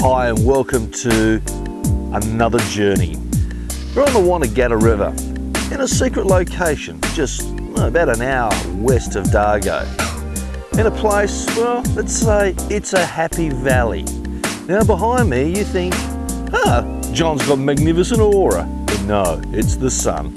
Hi and welcome to another journey. We're on the Wonnangatta River in a secret location just about an hour west of Dargo. In a place, well, let's say it's a happy valley. Now behind me you think, John's got magnificent aura. But no, it's the sun.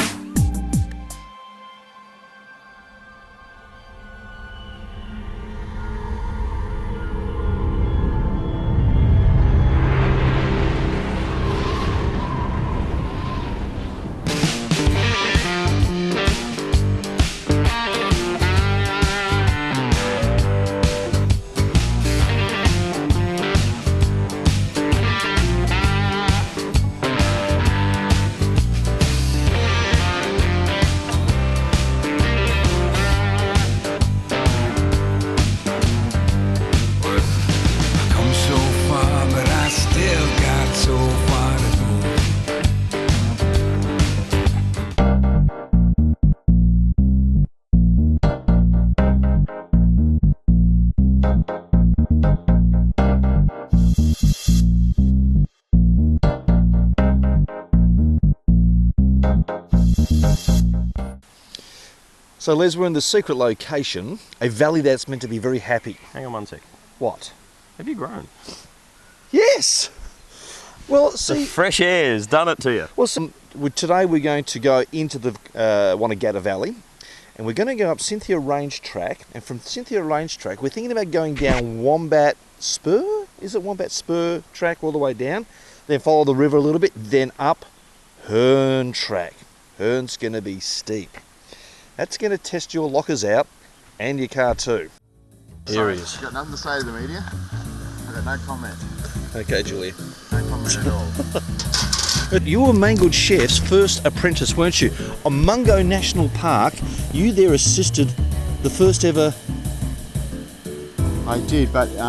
So Les, we're in the secret location, a valley that's meant to be very happy. Hang on one sec. What? Have you grown? Yes! Well, see... The fresh air's done it to you. Well, today we're going to go into the Wonnangatta Valley, and we're going to go up Cynthia Range Track, and from Cynthia Range Track we're thinking about going down Wombat Spur? Is it Wombat Spur track all the way down? Then follow the river a little bit, then up Hern Track. Hern's going to be steep. That's going to test your lockers out and your car too. Here he is. I've got nothing to say to the media. I've got no comment. Okay, Julia. No comment at all. But you were Mangled Chef's first apprentice, weren't you? On Mungo National Park, you there assisted the first ever... I did, but it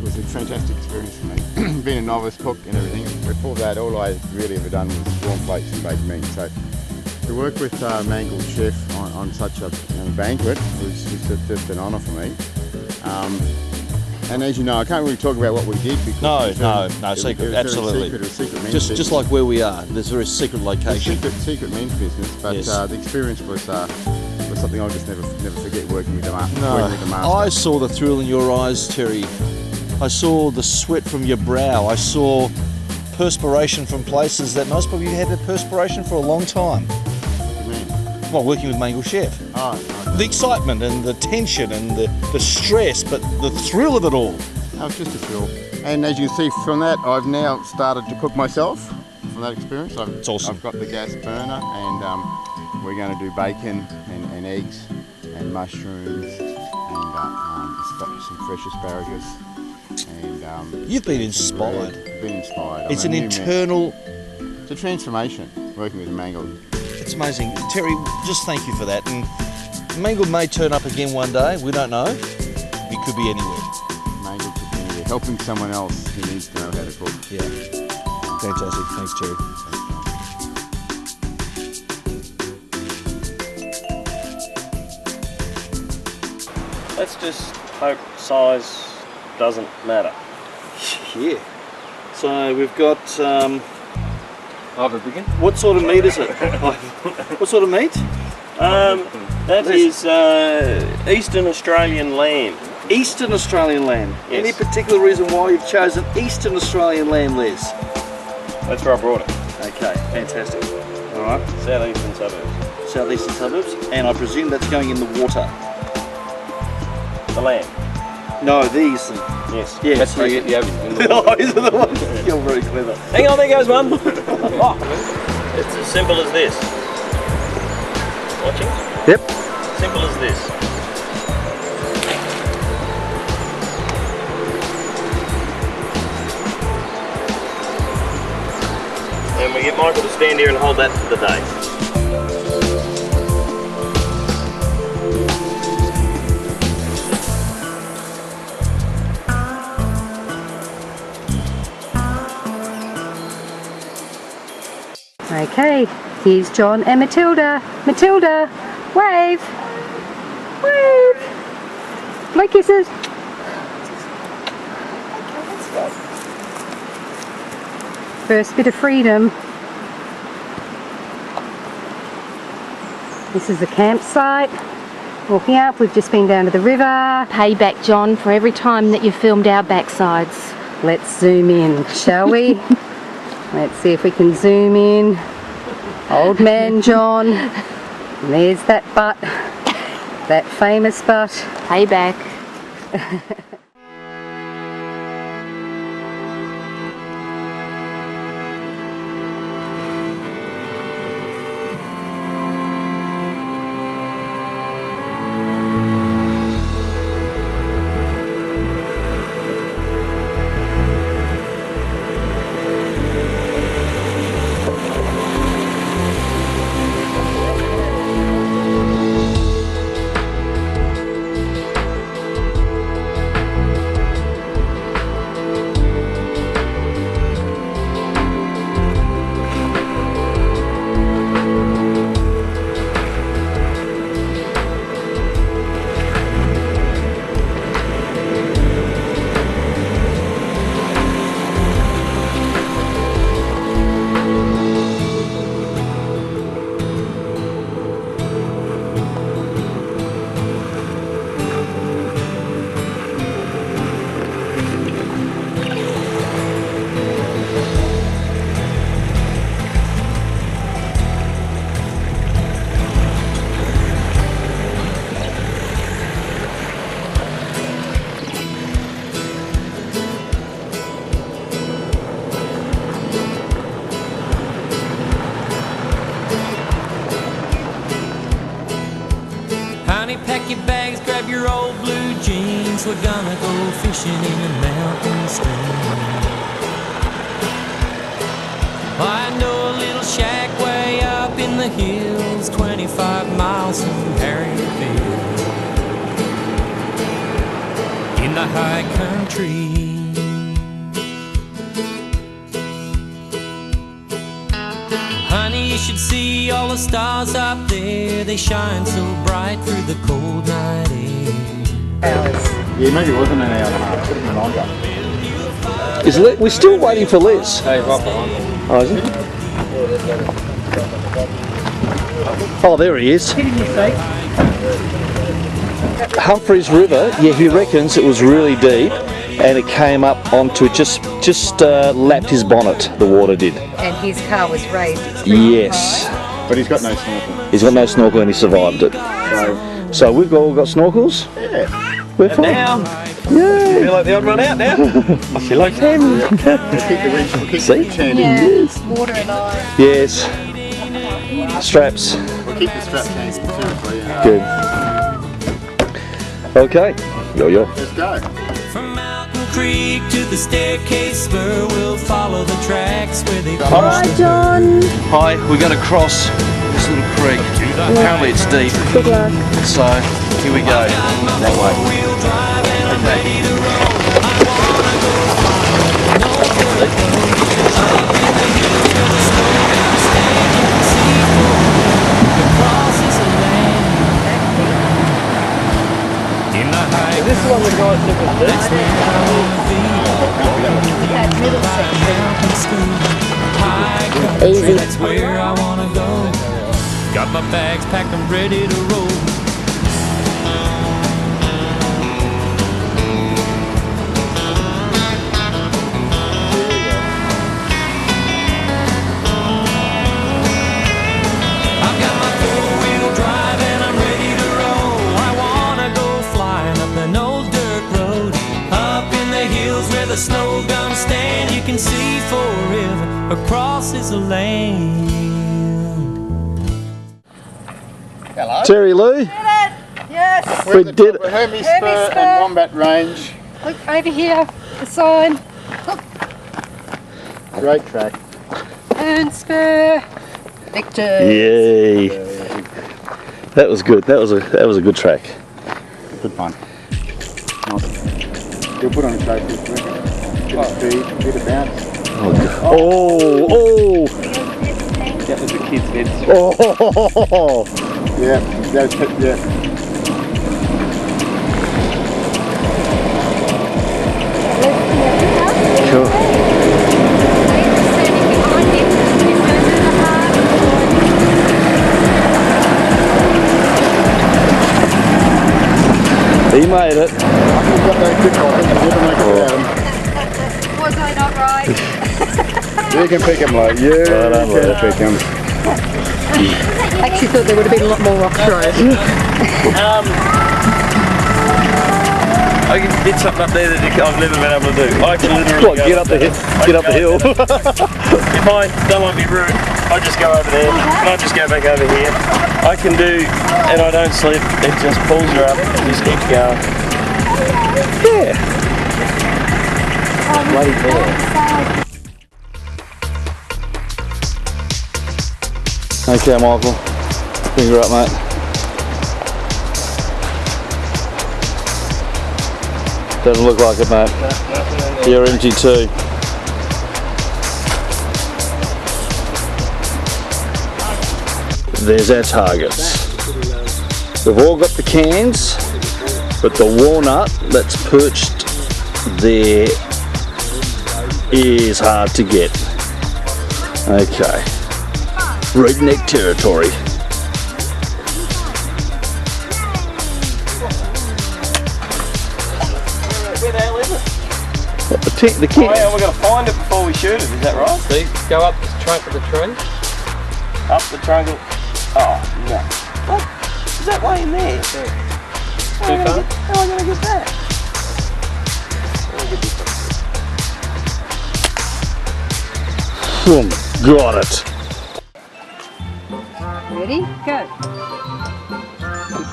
was a fantastic experience for me. Being a novice cook and everything, before that all I really ever done was warm plates and baked meat. So to work with Mangled Chef on such a banquet was just an honour for me. And as you know, I can't really talk about what we did because no, secret, absolutely. It was secret men's just business. like where we are, there's a very secret location. Secret men's business, but yes. The experience was something I'll just never forget working with the master. I saw the thrill in your eyes, Terry. I saw the sweat from your brow. I saw perspiration from places that most of you had the perspiration for a long time. Well, working with Mangled Chef. Oh, the excitement and the tension and the stress, but the thrill of it all. That was just a thrill. And as you can see from that, I've now started to cook myself from that experience. It's awesome. I've got the gas burner and we're going to do bacon and eggs and mushrooms and some fresh asparagus. And you've been inspired. Been inspired. It's an internal... It's a transformation working with Mangled. It's amazing. Terry, just thank you for that. And Mangled may turn up again one day. We don't know. He could be anywhere. Mangled could be anywhere. Helping someone else who needs to know how to cook. Yeah. Fantastic. Thanks, Terry. Let's just hope size doesn't matter. Yeah. So we've got... I'll begin. What sort of meat is it? What sort of meat? That is Eastern Australian lamb. Eastern Australian lamb. Yes. Any particular reason why you've chosen Eastern Australian lamb, Les? That's where I brought it. Okay, fantastic. All right. Southeastern suburbs. Southeastern suburbs, and I presume that's going in the water. The lamb. No, the eastern. Yes. Yeah. That's where you get the average. Oh, is it the one? You're very clever. Hang on, there goes one. Oh, it's as simple as this. Watching? Yep. Simple as this. And we get Michael to stand here and hold that for the day. Okay, here's John and Matilda. Matilda, wave! Wave! My kisses! Okay, let's go. First bit of freedom. This is the campsite. Walking up, we've just been down to the river. Payback, John, for every time that you filmed our backsides. Let's zoom in, shall we? Let's see if we can zoom in. Old man John. And there's that butt. That famous butt. Payback. Pack your bags, grab your old blue jeans. We're gonna go fishing in the mountain stream. I know a little shack way up in the hills, 25 miles from Harryville, in the high country. Honey, you should see all the stars up there. They shine so bright through the cold night air. Yeah, maybe it wasn't an hour and a half, it was longer. Is Liz? We're still waiting for Liz. Hey, right behind. Oh, is it? Oh, there he is. Humphreys River. Yeah, he reckons it was really deep, and it came up onto just lapped his bonnet. The water did. And his car was raised. Yes. But he's got no snorkel. He's got no snorkel and he survived it. So we've all got snorkels? Yeah. We're fine. Now, Yeah. feel like the odd run out now. I feel like him. We'll keep the winch, we'll keep See? the chain in. Yeah, water and ice. Yes. Straps. We'll keep the strap chains seriously. Good. Okay. Yo. Let's go. From Mountain Creek to the staircase spur, we'll follow the tracks where they Hi, John. Hi, we're going to cross this little creek. Apparently it's deep. Good luck. So here we go. That way. wheel drive and I'm ready to roll. Is this the one the guy said was deep? That middle section. Easy. That's where I wanna go. Got my bags packed, I'm ready to roll. I've got my four-wheel drive and I'm ready to roll. I wanna go flying up an old dirt road, up in the hills where the snow gums stand. You can see forever across is a land. Hello. Terry Lou, Yes. We're We at the did top of Hermy Hermy Spur Spur. and Wombat Range. Look over here, the sign. Great track. Ern Spur. Victor. yay! That was good. That was a good track. Good fun. Nice. You'll put on a track this week. Bit of speed, bit of bounce. Oh! That was the kid's head. Oh! Yeah, that's it, yeah. Cool. You can pick them, like you can pick them. I actually thought there would have been a lot more rock throws. I can get something up there that I've never been able to do. I can literally Get up the hill. If I don't want to be rude, I just go over there and I just go back over here. I can do, and I don't slip, it just pulls you up and just keeps going. Yeah. Bloody hell. Okay, Michael. Finger up, mate. Doesn't look like it, mate. You're empty too. There's our targets. We've all got the cans, but the walnut that's perched there is hard to get. Okay. Redneck territory. Where the hell is it? What, the can? Oh yeah, we've got to find it before we shoot it, is that right? See, go up the trunk of the tree. Up the trunk of... Oh, no. What? Is that way in there? How am I going to get that? Boom. Got it. Ready? Go.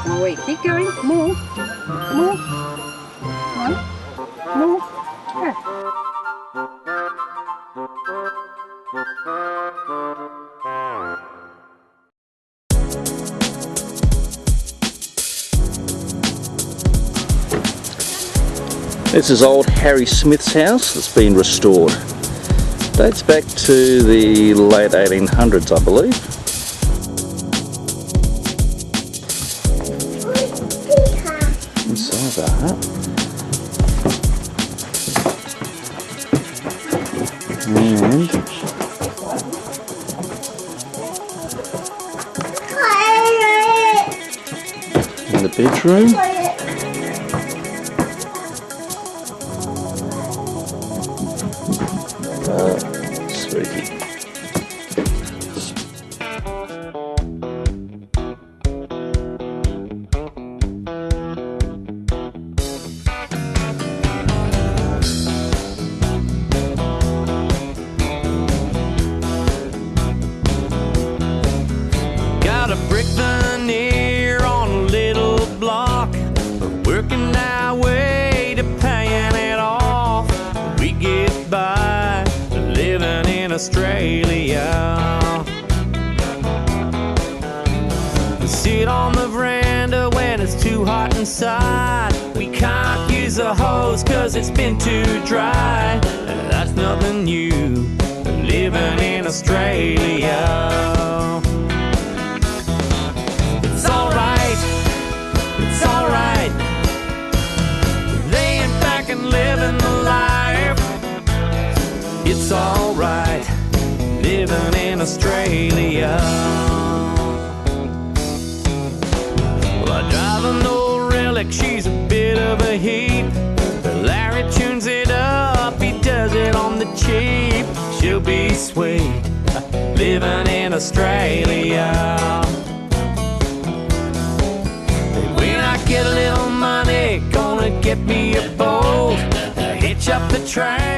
Oh wait, keep going. More. More. One. More. Go. This is old Harry Smith's house that's been restored. Dates back to the late 1800s, I believe. Inside the hut. And in the bedroom. Spooky. Got a brick veneer on a little block. We're working our way to paying it off. We get by living in Australia. We sit on the veranda when it's too hot inside. We can't use the hose cause it's been too dry. That's nothing new, living in Australia. It's alright, it's alright, laying back and living the life. It's alright, living in Australia. Well, I drive an old relic, she's a bit of a heap. Larry tunes it up, he does it on the cheap. She'll be sweet, living in Australia. And when I get a little money, gonna get me a boat, hitch up the train.